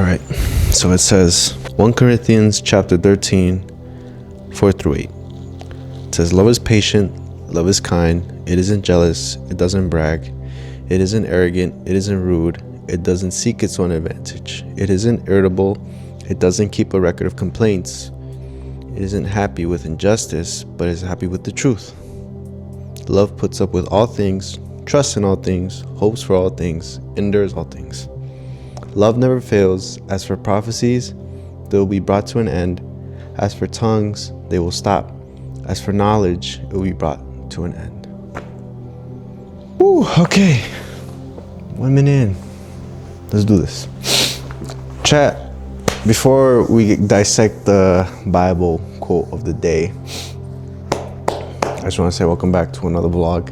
All right, so it says 1 Corinthians chapter 13, 4 through 8. It says, love is patient, love is kind, it isn't jealous, it doesn't brag, it isn't arrogant, it isn't rude, it doesn't seek its own advantage, it isn't irritable, it doesn't keep a record of complaints, it isn't happy with injustice, but is happy with the truth. Love puts up with all things, trusts in all things, hopes for all things, endures all things. Love never fails. As for prophecies, they will be brought to an end. As for tongues, they will stop. As for knowledge, it will be brought to an end. Woo, okay. 1 minute in. Let's do this. Chat, before we dissect the Bible quote of the day, I just want to say welcome back to another vlog.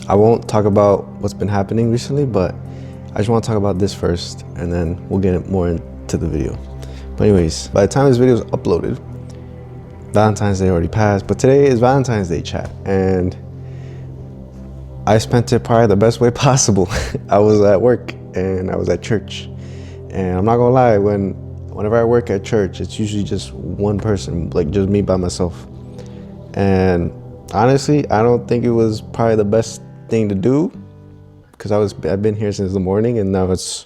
I won't talk about what's been happening recently, but I just want to talk about this first, and then we'll get more into the video. But anyways, by the time this video is uploaded, Valentine's Day already passed, but today is Valentine's Day, chat, and I spent it probably the best way possible. I was at work and I was at church, and I'm not gonna lie, whenever I work at church, it's usually just one person, like just me by myself. And honestly, I don't think it was probably the best thing to do, because I've been here since the morning, and now it's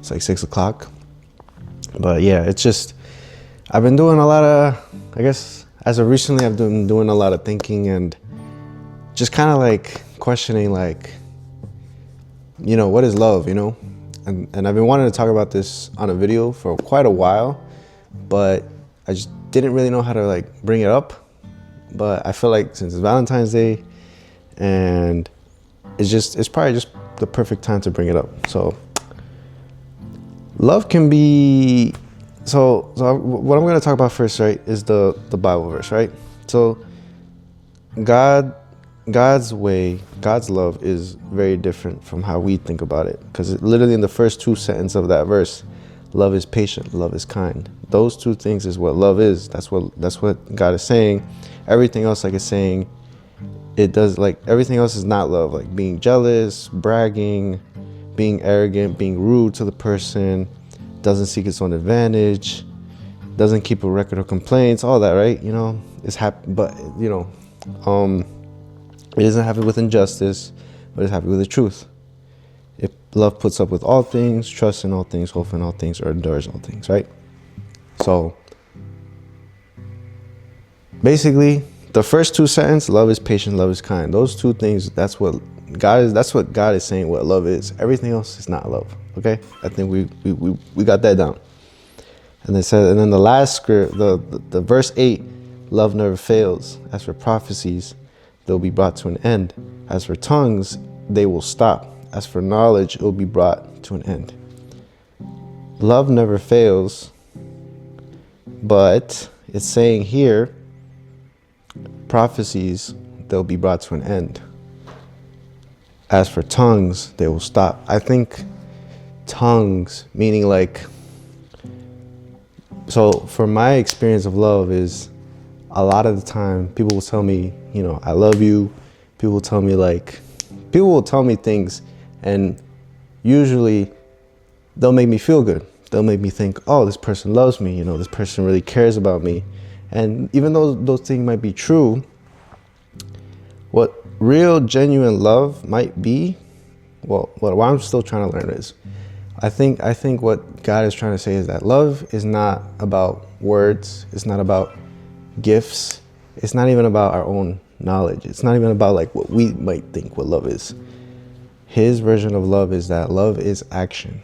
like 6 o'clock. But yeah, it's just, I've been doing a lot of, I guess as of recently, I've been doing a lot of thinking and just kind of like questioning, like, you know, what is love, you know? And I've been wanting to talk about this on a video for quite a while, but I just didn't really know how to like bring it up. But I feel like since it's Valentine's Day, and it's probably just the perfect time to bring it up. So love can be, so what I'm going to talk about first, right, is the Bible verse, right? So God's way, God's love is very different from how we think about it, because literally in the first two sentences of that verse, love is patient, love is kind. Those two things is what love is. That's what God is saying. Everything else, like it's saying, it does, like everything else is not love, like being jealous, bragging, being arrogant, being rude to the person, doesn't seek its own advantage, doesn't keep a record of complaints, all that, right? You know, it's happy, but you know, it isn't happy with injustice, but it's happy with the truth. If love puts up with all things, trusts in all things, hopes in all things, or endures all things, right? So basically, the first two sentences, love is patient, love is kind. Those two things, that's what God is saying what love is. Everything else is not love. Okay? I think we got that down. And it says, and then the last script, the verse 8, love never fails. As for prophecies, they'll be brought to an end. As for tongues, they will stop. As for knowledge, it will be brought to an end. Love never fails, but it's saying here, prophecies, they'll be brought to an end. As for tongues, they will stop. I think tongues, meaning like, so for my experience of love is, a lot of the time people will tell me, you know, I love you. People will tell me things, and usually they'll make me feel good. They'll make me think, oh, this person loves me, you know, this person really cares about me. And even though those things might be true, what real genuine love might be, well, what I'm still trying to learn is, I think what God is trying to say is that love is not about words. It's not about gifts. It's not even about our own knowledge. It's not even about like what we might think what love is. His version of love is that love is action.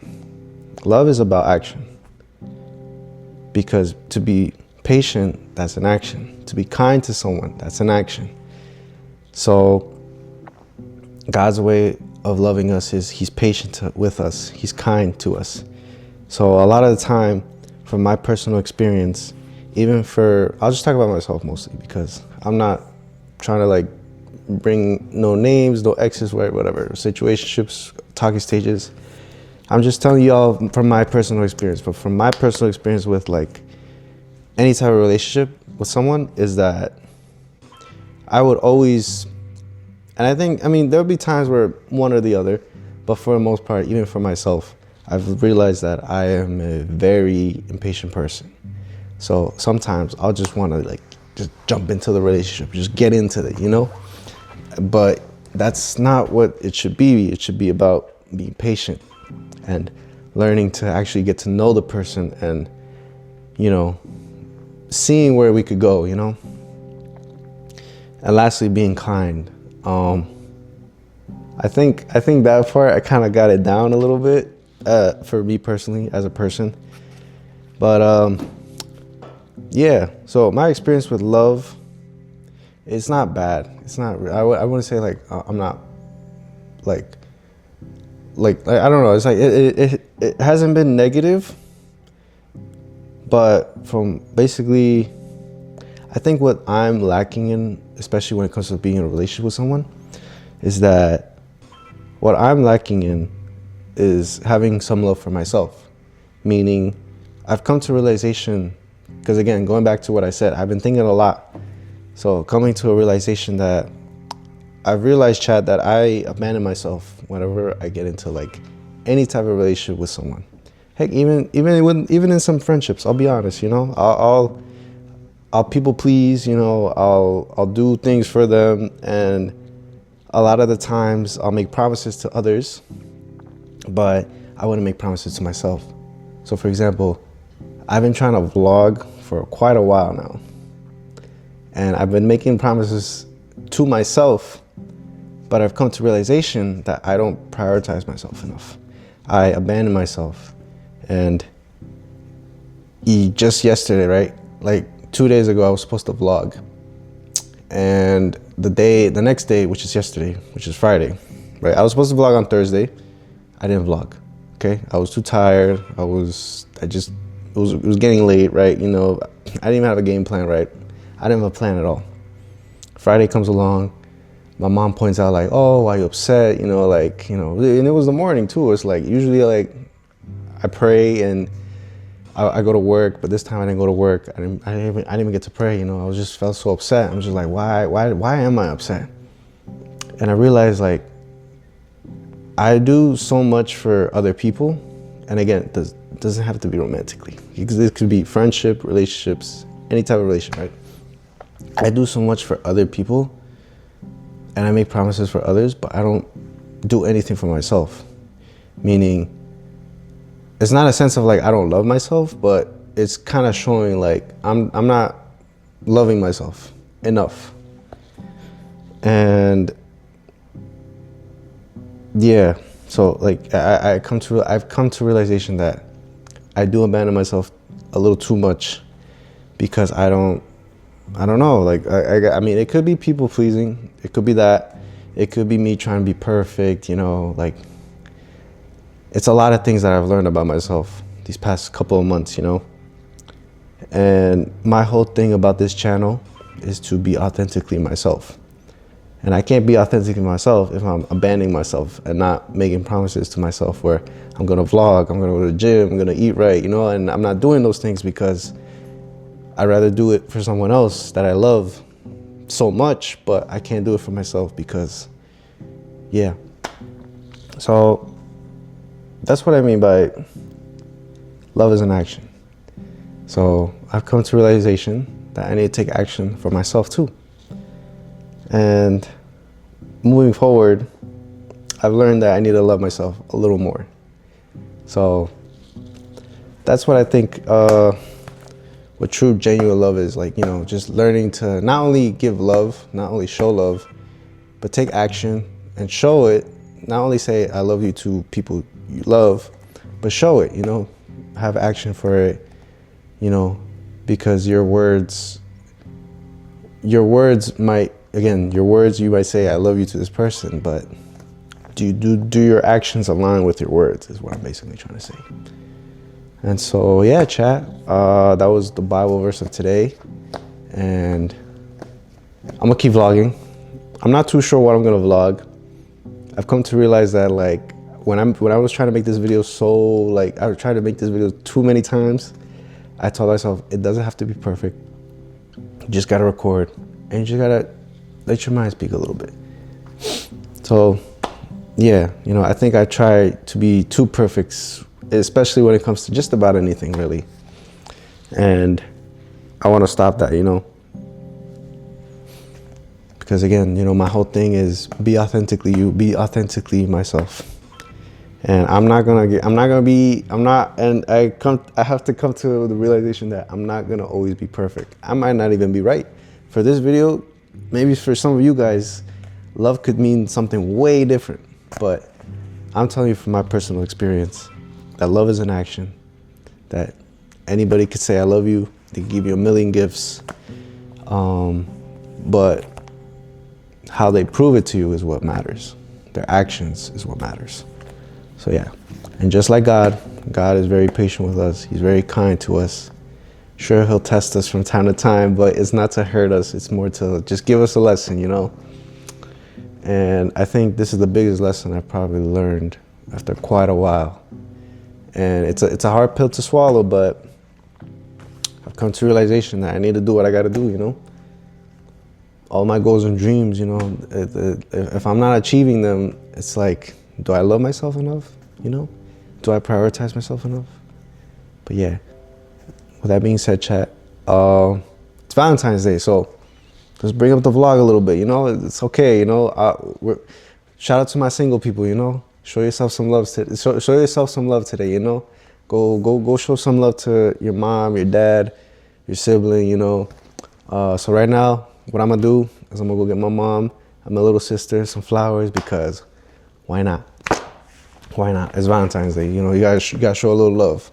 Love is about action. Because to be patient, that's an action. To be kind to someone, that's an action. So God's way of loving us is he's patient with us. He's kind to us. So a lot of the time, from my personal experience, I'll just talk about myself mostly, because I'm not trying to like bring no names, no exes, whatever, situationships, talking stages. I'm just telling y'all from my personal experience. But from my personal experience with like any type of relationship with someone is that I would always, and I mean, there'll be times where one or the other, but for the most part, even for myself, I've realized that I am a very impatient person. So sometimes I'll just want to like just jump into the relationship, just get into it, you know? But that's not what it should be. It should be about being patient and learning to actually get to know the person and, you know, seeing where we could go, you know? And lastly, being kind. I think that part, I kind of got it down a little bit for me personally as a person. But yeah, so my experience with love, it's not bad. It's not, I wouldn't say like, I'm not like, I don't know. It's like, it hasn't been negative, but from basically, I think what I'm lacking in, especially when it comes to being in a relationship with someone, is that what I'm lacking in is having some love for myself. Meaning, I've come to realization, because again, going back to what I said, I've been thinking a lot. So coming to a realization that I've realized, Chad, that I abandon myself whenever I get into like any type of relationship with someone. Heck, even in some friendships, I'll be honest, you know, I'll people please, you know, I'll do things for them, and a lot of the times I'll make promises to others, but I wouldn't make promises to myself. So for example, I've been trying to vlog for quite a while now, and I've been making promises to myself, but I've come to realization that I don't prioritize myself enough. I abandon myself. And just yesterday, right? Like 2 days ago, I was supposed to vlog. And the next day, which is yesterday, which is Friday, right? I was supposed to vlog on Thursday. I didn't vlog, okay? I was too tired. It was getting late, right? You know, I didn't even have a game plan, right? I didn't have a plan at all. Friday comes along. My mom points out like, oh, why are you upset? You know, like, you know, and it was the morning too. It's like, usually like I pray and I go to work, but this time I didn't go to work. I didn't even get to pray, you know. Felt so upset. I'm just like, why am I upset? And I realized like, I do so much for other people. And again, it doesn't have to be romantically. It could be friendship, relationships, any type of relationship, right? I do so much for other people, and I make promises for others, but I don't do anything for myself. Meaning, it's not a sense of like I don't love myself, but it's kind of showing like I'm not loving myself enough. And yeah, so like I've come to realization that I do abandon myself a little too much, because I don't know, like I mean, it could be people pleasing, it could be that, it could be me trying to be perfect, you know, like it's a lot of things that I've learned about myself these past couple of months, you know. And my whole thing about this channel is to be authentically myself. And I can't be authentically myself if I'm abandoning myself and not making promises to myself where I'm gonna vlog, I'm gonna go to the gym, I'm gonna eat right, you know, and I'm not doing those things because I'd rather do it for someone else that I love so much, but I can't do it for myself because, yeah. So that's what I mean by love is an action. So I've come to realization that I need to take action for myself too. And moving forward, I've learned that I need to love myself a little more. So that's what I think what true genuine love is, like, you know, just learning to not only give love, not only show love, but take action and show it. Not only say I love you to people you love, but show it, you know, have action for it, you know, because your words might, again, your words, you might say I love you to this person, but do your actions align with your words is what I'm basically trying to say. And so, yeah, chat, that was the Bible verse of today. And I'm gonna keep vlogging. I'm not too sure what I'm gonna vlog. I've come to realize that, like, when I was trying to make this video I tried to make this video too many times, I told myself, it doesn't have to be perfect. You just gotta record, and you just gotta let your mind speak a little bit. So, yeah, you know, I think I try to be too perfect especially when it comes to just about anything, really. And I want to stop that, you know, because again, you know, my whole thing is be authentically you, be authentically myself. And I have to come to the realization that I'm not gonna always be perfect. I might not even be right. For this video, maybe for some of you guys, love could mean something way different. But I'm telling you from my personal experience that love is an action, that anybody could say I love you, they can give you a million gifts, but how they prove it to you is what matters. Their actions is what matters. So yeah, and just like God is very patient with us. He's very kind to us. Sure, he'll test us from time to time, but it's not to hurt us. It's more to just give us a lesson, you know? And I think this is the biggest lesson I've probably learned after quite a while. And it's a hard pill to swallow, but I've come to realization that I need to do what I gotta do, you know? All my goals and dreams, you know, if I'm not achieving them, it's like, do I love myself enough, you know? Do I prioritize myself enough? But yeah, with that being said, chat, it's Valentine's Day, so let's bring up the vlog a little bit, you know? It's okay, you know? Shout out to my single people, you know? Show yourself some love show yourself some love today, you know? Go show some love to your mom, your dad, your sibling, you know? So right now, what I'm gonna do is I'm gonna go get my mom and my little sister some flowers, because why not? Why not? It's Valentine's Day, you know, you gotta show a little love.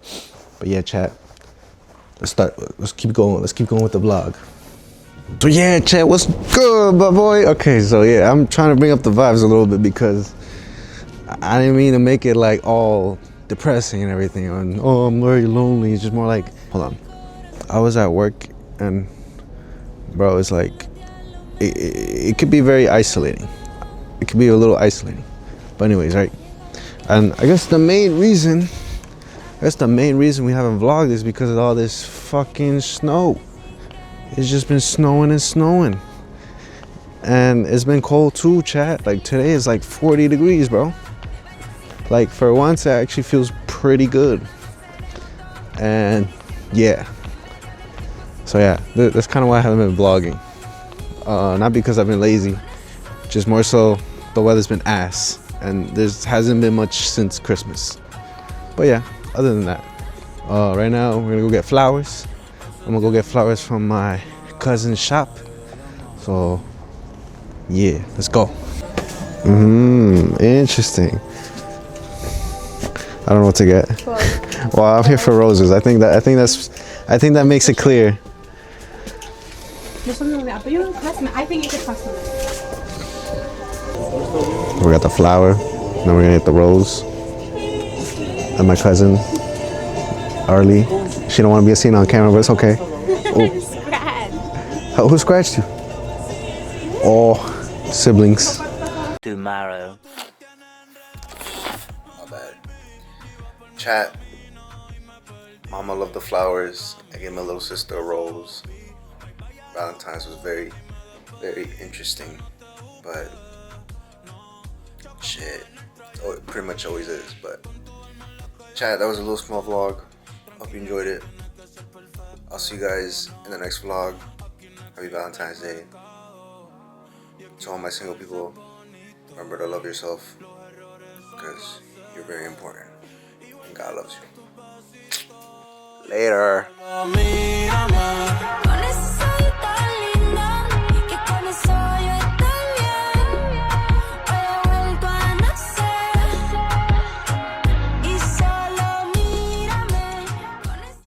But yeah, chat, let's keep going with the vlog. So yeah, chat, what's good, my boy? Okay, so yeah, I'm trying to bring up the vibes a little bit because I didn't mean to make it like all depressing and everything, and oh, I'm very lonely. It's just more like, hold on. I was at work and bro, it's like, it could be very isolating. It could be a little isolating. But anyways, right? And I guess the main reason we haven't vlogged is because of all this fucking snow. It's just been snowing and snowing. And it's been cold too, chat. Like today is like 40 degrees, bro. Like for once, it actually feels pretty good. And yeah. So yeah, that's kind of why I haven't been vlogging. Not because I've been lazy, just more so the weather's been ass. And there hasn't been much since Christmas. But yeah, other than that, right now we're gonna go get flowers. I'm gonna go get flowers from my cousin's shop. So yeah, let's go. Interesting. I don't know what to get. Well, I'm here for roses. I think that makes it clear. There's something like that, but you don't customize. I think you could customize. We got the flower, then we're gonna get the rose. And my cousin, Arlie, she don't want to be seen on camera, but it's okay. Who scratched you? Oh, siblings. Tomorrow. My bad. Chat. Mama loved the flowers. I gave my little sister a rose. Valentine's was very, very interesting, but shit, it pretty much always is. But chat, that was a little small vlog. Hope you enjoyed it. I'll see you guys in the next vlog. Happy Valentine's Day. To all my single people, remember to love yourself, because you're very important and God loves you. Later.